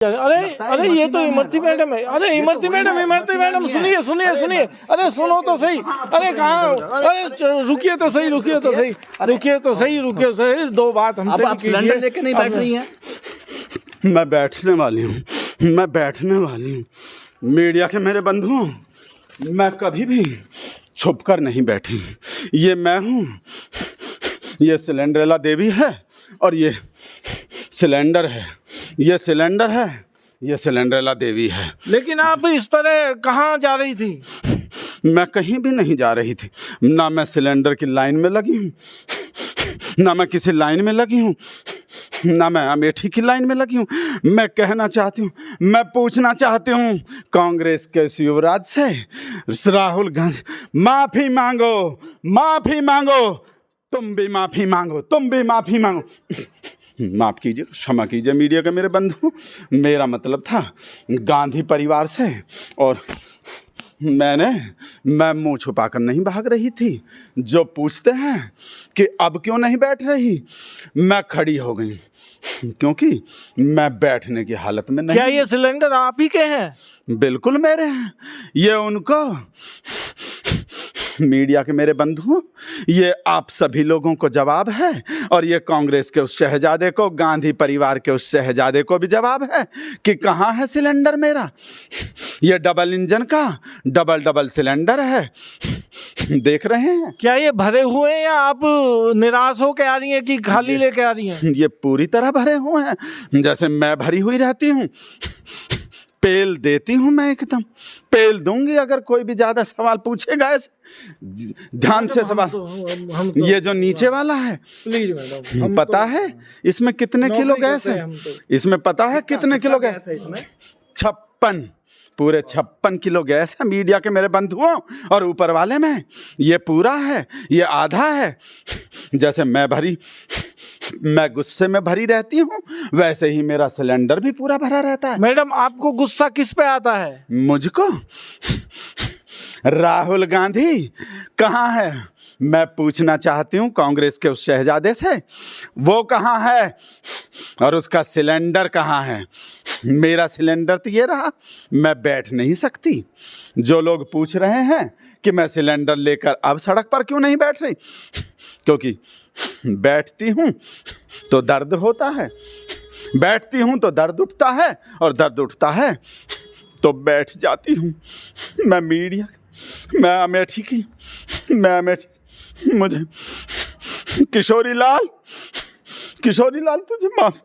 अरे अरे ये तो इमरती मैडम है। अरे इमरती मैडम सुनिए सुनिए सुनिए। अरे सुनो तो सही। अरे कहाँ? अरे रुकिए तो सही, रुकिए तो सही, रुकिए तो सही, रुकिए सही। दो बात हमसे आप सिलेंडर लेके नहीं बैठ रही हैं? मैं बैठने वाली हूँ, मैं बैठने वाली हूँ। मीडिया के मेरे बंधुओं, मैं कभी भी छुप कर नहीं बैठी। ये मैं हूँ, ये सिलेंडरेला देवी है और ये सिलेंडर है, ये सिलेंडर है, ये सिलेंडरेला देवी है। लेकिन आप इस तरह कहाँ जा रही थी? मैं कहीं भी नहीं जा रही थी। ना मैं सिलेंडर की लाइन में लगी हूँ, ना मैं किसी लाइन में लगी हूँ, ना मैं अमेठी की लाइन में लगी हूँ। मैं कहना चाहती हूँ, मैं पूछना चाहती हूँ कांग्रेस के इस युवराज से, राहुल गांधी, माफ़ी मांगो, माफ़ी मांगो, तुम भी माफ़ी मांगो, तुम भी माफ़ी मांगो। माफ़ कीजिए, क्षमा कीजिए मीडिया के मेरे बंधु, मेरा मतलब था गांधी परिवार से। और मैं मुंह छुपाकर नहीं भाग रही थी। जो पूछते हैं कि अब क्यों नहीं बैठ रही, मैं खड़ी हो गई क्योंकि मैं बैठने की हालत में नहीं। क्या ये सिलेंडर आप ही के हैं? बिल्कुल मेरे हैं। ये उनको, मीडिया के मेरे बंधुओं, ये आप सभी लोगों को जवाब है और ये कांग्रेस के उस शहजादे को, गांधी परिवार के उस शहजादे को भी जवाब है कि कहाँ है सिलेंडर मेरा। ये डबल इंजन का डबल सिलेंडर है, देख रहे हैं। क्या ये भरे हुए हैं या आप निराश होकर आ रही हैं कि खाली लेके आ रही हैं? ये पूरी तरह भरे हुए हैं, जैसे मैं भरी हुई रहती हूँ। पेल देती हूँ मैं, एकदम पेल दूंगी अगर कोई भी ज्यादा सवाल पूछेगा। ऐसे ध्यान से सवाल। ये जो नीचे वाला है, प्लीज मैडम, पता है इसमें कितने किलो गैस है? इसमें पता है कितने किलो गैस है? इसमें 56, पूरे 56 किलो गैस है मीडिया के मेरे बंधुओं। और ऊपर वाले में ये पूरा है, ये आधा है। जैसे मैं गुस्से में भरी रहती हूँ, वैसे ही मेरा सिलेंडर भी पूरा भरा रहता है। मैडम आपको गुस्सा किस पे आता है? मुझको? राहुल गांधी कहाँ है, मैं पूछना चाहती हूँ कांग्रेस के उस शहजादे से। वो कहाँ है और उसका सिलेंडर कहाँ है? मेरा सिलेंडर तो ये रहा, मैं बैठ नहीं सकती। जो लोग पूछ रहे हैं कि मैं सिलेंडर लेकर अब सड़क पर क्यों नहीं बैठ रही, क्योंकि बैठती हूँ तो दर्द होता है, बैठती हूँ तो दर्द उठता है, और दर्द उठता है तो बैठ जाती हूँ। मैं मीडिया, मैं अमेठी की, मुझे किशोरी लाल तुझे माफ,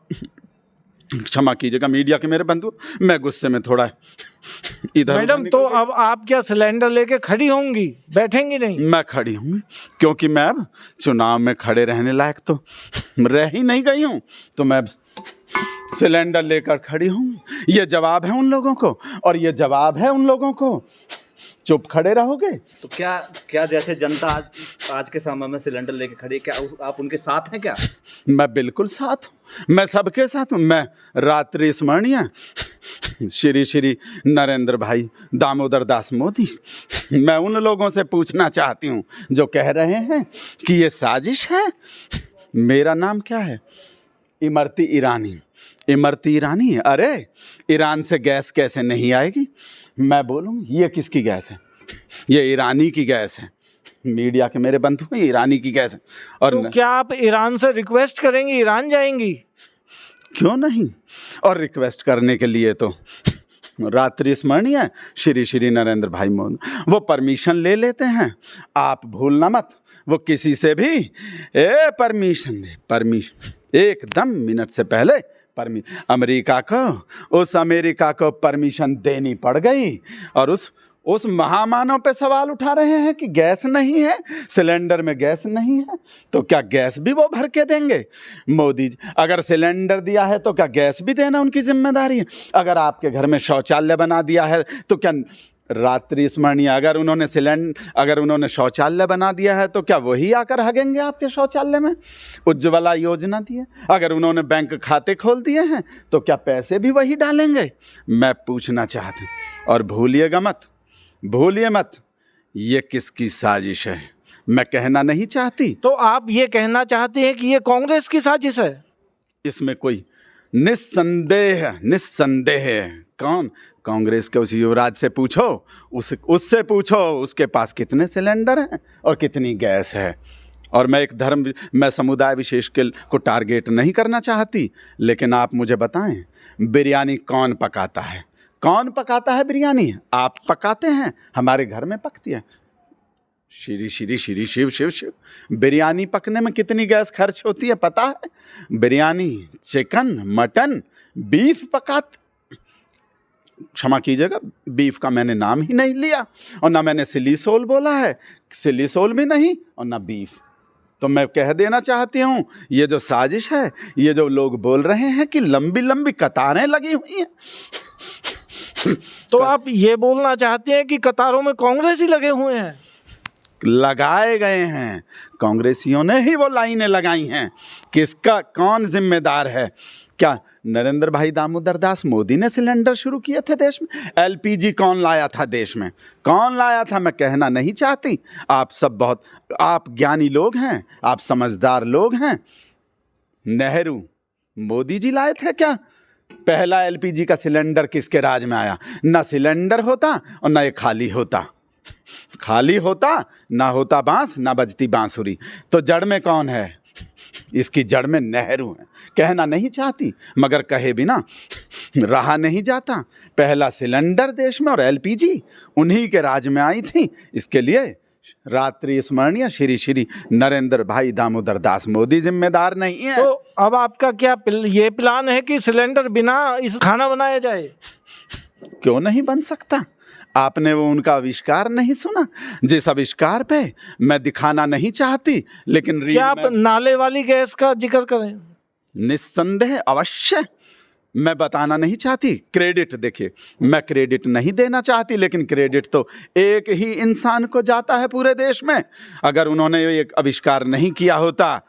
क्षमा कीजिएगा मीडिया के मेरे बंधु, मैं गुस्से में थोड़ा इधर। मैडम तो अब आप क्या सिलेंडर लेके खड़ी होंगी, बैठेंगी नहीं? मैं खड़ी हूँ क्योंकि मैं अब चुनाव में खड़े रहने लायक तो रह ही नहीं गई हूँ, तो मैं सिलेंडर लेकर खड़ी हूँ। ये जवाब है उन लोगों को, और ये जवाब है उन लोगों को। चुप खड़े रहोगे तो क्या जैसे जनता आज के समय में सिलेंडर लेके खड़ी है, क्या आप उनके साथ हैं क्या? मैं बिल्कुल साथ हूँ, मैं सबके साथ हूँ। मैं रात्रि स्मरणीय श्री श्री नरेंद्र भाई दामोदर दास मोदी, मैं उन लोगों से पूछना चाहती हूँ जो कह रहे हैं कि ये साजिश है। मेरा नाम क्या है? इमरती ईरानी। इमरती ईरानी। अरे ईरान से गैस कैसे नहीं आएगी? मैं बोलूँ ये किसकी गैस है? ये ईरानी की गैस है। मीडिया के मेरे बंधु, ईरानी की गैस है। और तो क्या आप ईरान से रिक्वेस्ट करेंगी, ईरान जाएंगी? क्यों नहीं, और रिक्वेस्ट करने के लिए तो रात्रि स्मरणीय श्री श्री नरेंद्र भाई मोदी, वो परमिशन ले लेते हैं। आप भूलना मत, वो किसी से भी परमिशन दे, परमिशन एकदम मिनट से पहले अमेरिका को परमिशन देनी पड़ गई। और उस महामानव पे सवाल उठा रहे हैं कि गैस नहीं है, सिलेंडर में गैस नहीं है, तो क्या गैस भी वो भर के देंगे? मोदी जी, अगर सिलेंडर दिया है तो क्या गैस भी देना उनकी जिम्मेदारी है? अगर आपके घर में शौचालय बना दिया है तो क्या रात्रि स्मरणीय, अगर उन्होंने शौचालय बना दिया है तो क्या वही आकर हगेंगे आपके शौचालय में? उज्ज्वला योजना दी है, अगर उन्होंने बैंक खाते खोल दिए हैं तो क्या पैसे भी वही डालेंगे? मैं पूछना चाहती हूँ। और भूलिए मत ये किसकी साजिश है, मैं कहना नहीं चाहती। तो आप ये कहना चाहते हैं कि ये कांग्रेस की साजिश है? इसमें कोई निस्संदेह निस्संदेह। कौन? कांग्रेस के उस युवराज से पूछो, उससे पूछो उसके पास कितने सिलेंडर हैं और कितनी गैस है। और मैं समुदाय विशेष को टारगेट नहीं करना चाहती, लेकिन आप मुझे बताएं, बिरयानी कौन पकाता है? कौन पकाता है बिरयानी? आप पकाते हैं? हमारे घर में पकती है। श्री श्री श्री शिव शिव शिव। बिरयानी पकने में कितनी गैस खर्च होती है पता है? बिरयानी, चिकन, मटन, बीफ क्षमा कीजिएगा, बीफ का मैंने नाम ही नहीं लिया, और ना मैंने सिलीसोल बोला है, सिलीसोल भी नहीं और ना बीफ। तो मैं कह देना चाहती हूँ, ये जो साजिश है, ये जो लोग बोल रहे हैं कि लंबी लंबी कतारें लगी हुई हैं, तो आप ये बोलना चाहते हैं कि कतारों में कांग्रेस ही लगे हुए हैं? लगाए गए हैं, कांग्रेसियों ने ही वो लाइनें लगाई हैं। किसका, कौन जिम्मेदार है? क्या नरेंद्र भाई दामोदर दास मोदी ने सिलेंडर शुरू किए थे देश में? एलपीजी कौन लाया था देश में? कौन लाया था? मैं कहना नहीं चाहती, आप सब आप ज्ञानी लोग हैं, आप समझदार लोग हैं। नेहरू, मोदी जी लाए थे क्या? पहला एलपीजी का सिलेंडर किसके राज में आया? ना सिलेंडर होता और ना ये खाली होता ना होता बांस, ना बजती बांसुरी। तो जड़ में कौन है? इसकी जड़ में नेहरू है। कहना नहीं चाहती, मगर कहे बिना रहा नहीं जाता। पहला सिलेंडर देश में और एलपीजी उन्हीं के राज में आई थी। इसके लिए रात्रि स्मरणीय श्री श्री नरेंद्र भाई दामोदर दास मोदी जिम्मेदार नहीं है। तो अब आपका क्या ये प्लान है कि सिलेंडर बिना इस खाना बनाया जाए? क्यों नहीं बन सकता? आपने वो उनका आविष्कार नहीं सुना, जिस आविष्कार पे मैं दिखाना नहीं चाहती, लेकिन क्या आप नाले वाली गैस का जिक्र करें? निस्संदेह अवश्य। मैं बताना नहीं चाहती, क्रेडिट देखिए, मैं क्रेडिट नहीं देना चाहती, लेकिन क्रेडिट तो एक ही इंसान को जाता है पूरे देश में। अगर उन्होंने एक आविष्कार नहीं किया होता,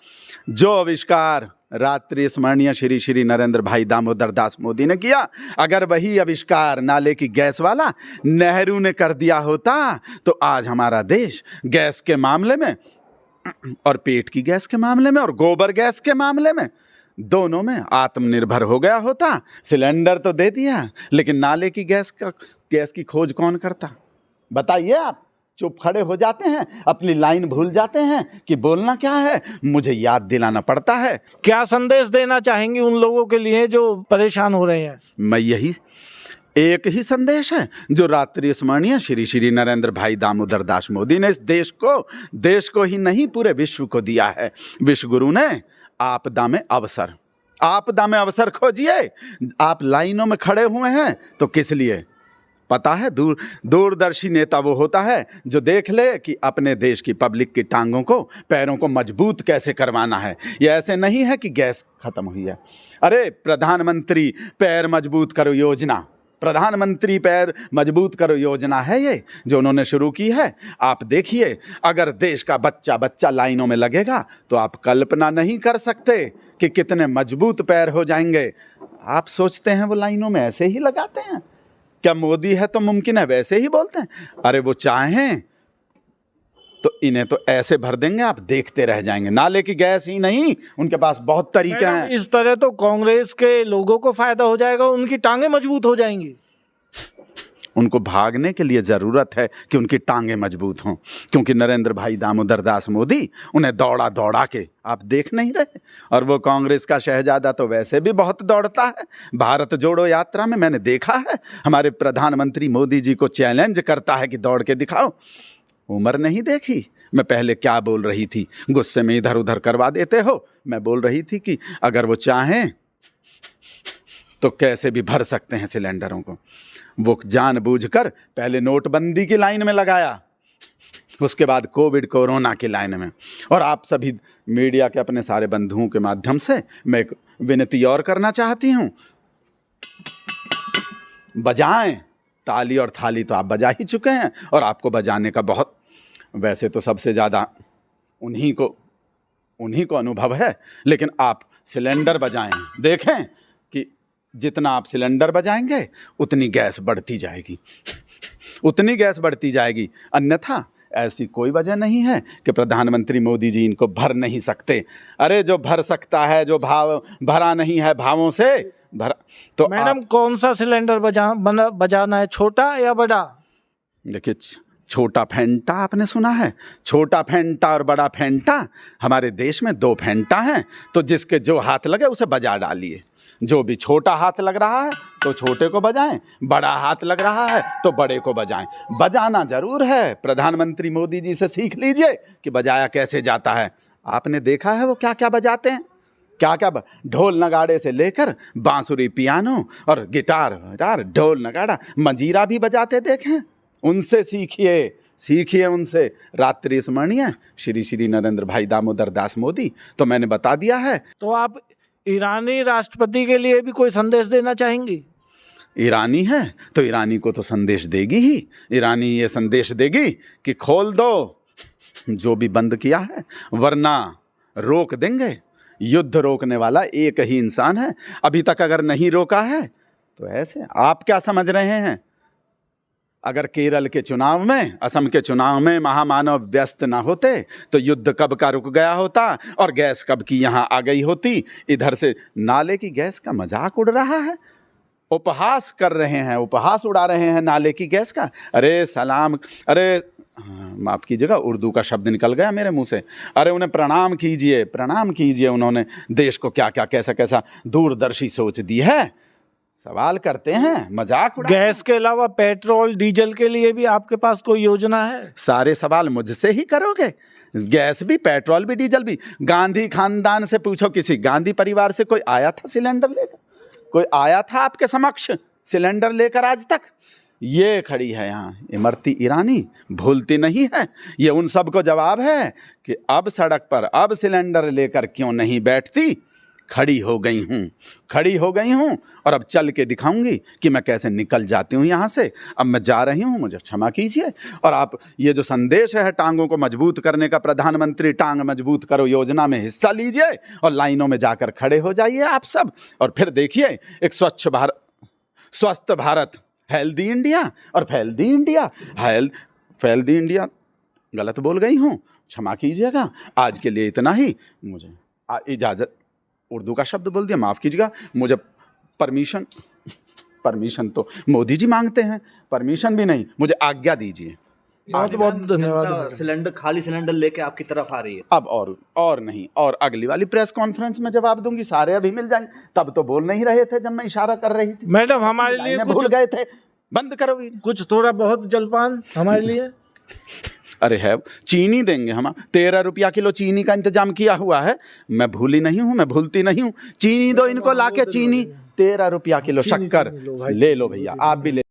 जो आविष्कार रात्रि स्मरणीय श्री श्री नरेंद्र भाई दामोदर दास मोदी ने किया, अगर वही आविष्कार नाले की गैस वाला नेहरू ने कर दिया होता, तो आज हमारा देश गैस के मामले में और पेट की गैस के मामले में और गोबर गैस के मामले में, दोनों में आत्मनिर्भर हो गया होता। सिलेंडर तो दे दिया, लेकिन नाले की गैस की खोज कौन करता? बताइए आप। चुप खड़े हो जाते हैं, अपनी लाइन भूल जाते हैं कि बोलना क्या है, मुझे याद दिलाना पड़ता है। क्या संदेश देना चाहेंगी उन लोगों के लिए जो परेशान हो रहे हैं? मैं यही एक ही संदेश है जो रात्रि स्मरणीय श्री श्री नरेंद्र भाई दामोदर दास मोदी ने इस देश को ही नहीं पूरे विश्व को दिया है। विश्व गुरु ने आपदा में अवसर खोजिए। आप लाइनों में खड़े हुए हैं तो किस लिए? पता है, दूरदर्शी नेता वो होता है जो देख ले कि अपने देश की पब्लिक की टांगों को, पैरों को मजबूत कैसे करवाना है। ये ऐसे नहीं है कि गैस खत्म हुई है। अरे प्रधानमंत्री पैर मजबूत करो योजना, प्रधानमंत्री पैर मजबूत करो योजना है ये जो उन्होंने शुरू की है। आप देखिए, अगर देश का बच्चा लाइनों में लगेगा तो आप कल्पना नहीं कर सकते कि कितने मजबूत पैर हो जाएंगे। आप सोचते हैं वो लाइनों में ऐसे ही लगाते हैं? क्या मोदी है तो मुमकिन है वैसे ही बोलते हैं? अरे वो चाहें तो इन्हें तो ऐसे भर देंगे, आप देखते रह जाएंगे। नाले की गैस ही नहीं, उनके पास बहुत तरीके हैं। इस तरह तो कांग्रेस के लोगों को फायदा हो जाएगा, उनकी टांगें मजबूत हो जाएंगी। उनको भागने के लिए ज़रूरत है कि उनकी टांगें मजबूत हों, क्योंकि नरेंद्र भाई दामोदर दास मोदी उन्हें दौड़ा के आप देख नहीं रहे। और वो कांग्रेस का शहजादा तो वैसे भी बहुत दौड़ता है। भारत जोड़ो यात्रा में मैंने देखा है, हमारे प्रधानमंत्री मोदी जी को चैलेंज करता है कि दौड़ के दिखाओ। उम्र नहीं देखी मैं पहले क्या बोल रही थी, गुस्से में इधर उधर करवा देते हो। मैं बोल रही थी कि अगर वो चाहें तो कैसे भी भर सकते हैं सिलेंडरों को। वो जानबूझकर पहले नोटबंदी की लाइन में लगाया, उसके बाद कोरोना की लाइन में। और आप सभी मीडिया के अपने सारे बंधुओं के माध्यम से मैं एक विनती और करना चाहती हूँ, बजाएं ताली और थाली। तो आप बजा ही चुके हैं और आपको बजाने का बहुत, वैसे तो सबसे ज़्यादा उन्हीं को अनुभव है, लेकिन आप सिलेंडर बजाएं। देखें कि जितना आप सिलेंडर बजाएंगे उतनी गैस बढ़ती जाएगी, अन्यथा ऐसी कोई वजह नहीं है कि प्रधानमंत्री मोदी जी इनको भर नहीं सकते। अरे जो भर सकता है, जो भाव भरा नहीं है भावों से भरा, तो मैडम कौन सा सिलेंडर बजाना है, छोटा या बड़ा? देखिए, छोटा फेंटा आपने सुना है? छोटा फेंटा और बड़ा फेंटा, हमारे देश में 2 फेंटा हैं, तो जिसके जो हाथ लगे उसे बजा डालिए। जो भी छोटा हाथ लग रहा है तो छोटे को बजाएं, बड़ा हाथ लग रहा है तो बड़े को बजाएं। बजाना जरूर है, प्रधानमंत्री मोदी जी से सीख लीजिए कि बजाया कैसे जाता है। आपने देखा है वो क्या क्या बजाते हैं, क्या क्या ढोल नगाड़े से लेकर बांसुरी, पियानो और गिटार, ढोल नगाड़ा, मंजीरा भी बजाते देखें। उनसे सीखिए उनसे। रात्रि स्मरणीय श्री श्री नरेंद्र भाई दामोदर दास मोदी। तो मैंने बता दिया है। तो आप ईरानी राष्ट्रपति के लिए भी कोई संदेश देना चाहेंगी? ईरानी है तो ईरानी को तो संदेश देगी ही। ईरानी ये संदेश देगी कि खोल दो जो भी बंद किया है, वरना रोक देंगे। युद्ध रोकने वाला एक ही इंसान है, अभी तक अगर नहीं रोका है तो ऐसे आप क्या समझ रहे हैं? अगर केरल के चुनाव में, असम के चुनाव में महामानव व्यस्त ना होते तो युद्ध कब का रुक गया होता और गैस कब की यहाँ आ गई होती। इधर से नाले की गैस का मजाक उड़ रहा है, उपहास कर रहे हैं, उपहास उड़ा रहे हैं नाले की गैस का। अरे सलाम, अरे माफ़ कीजिएगा, उर्दू का शब्द निकल गया मेरे मुंह से। अरे उन्हें प्रणाम कीजिए, उन्होंने देश को क्या क्या कैसा कैसा दूरदर्शी सोच दी है। सवाल करते हैं, मजाक उड़ा। गैस के अलावा पेट्रोल डीजल के लिए भी आपके पास कोई योजना है? सारे सवाल मुझसे ही करोगे? गैस भी, पेट्रोल भी, डीजल भी। गांधी खानदान से पूछो, किसी गांधी परिवार से कोई आया था सिलेंडर लेकर? कोई आया था आपके समक्ष सिलेंडर लेकर आज तक? ये खड़ी है यहाँ इमरती ईरानी, भूलती नहीं है। ये उन सबको जवाब है कि अब सड़क पर अब सिलेंडर लेकर क्यों नहीं बैठती। खड़ी हो गई हूँ और अब चल के दिखाऊंगी कि मैं कैसे निकल जाती हूँ यहाँ से। अब मैं जा रही हूँ, मुझे क्षमा कीजिए। और आप ये जो संदेश है टांगों को मजबूत करने का, प्रधानमंत्री टांग मजबूत करो योजना में हिस्सा लीजिए और लाइनों में जाकर खड़े हो जाइए आप सब। और फिर देखिए एक स्वच्छ भारत, स्वस्थ भारत, हेल्दी इंडिया और फैल्दी इंडिया गलत बोल गई हूँ, क्षमा कीजिएगा। आज के लिए इतना ही, मुझे इजाज़त। उर्दू का शब्द बोल दिया, माफ़ कीजिएगा। मुझे परमिशन तो मोदी जी मांगते हैं, परमिशन भी नहीं, मुझे आज्ञा दीजिए। बहुत बहुत धन्यवाद। सिलेंडर, खाली सिलेंडर लेके आपकी तरफ आ रही है अब और नहीं, और अगली वाली प्रेस कॉन्फ्रेंस में जवाब दूंगी, सारे अभी मिल जाएंगे। तब तो बोल नहीं रहे थे जब मैं इशारा कर रही थी। मैडम हमारे लिए भूल गए थे, बंद करो कुछ थोड़ा बहुत जलपान हमारे लिए। अरे है, चीनी देंगे हम, 13 रुपया किलो चीनी का इंतजाम किया हुआ है। मैं भूली नहीं हूँ, मैं भूलती नहीं हूँ। चीनी दो इनको लाके, चीनी 13 रुपया किलो। शक्कर ले लो भैया, आप भी ले।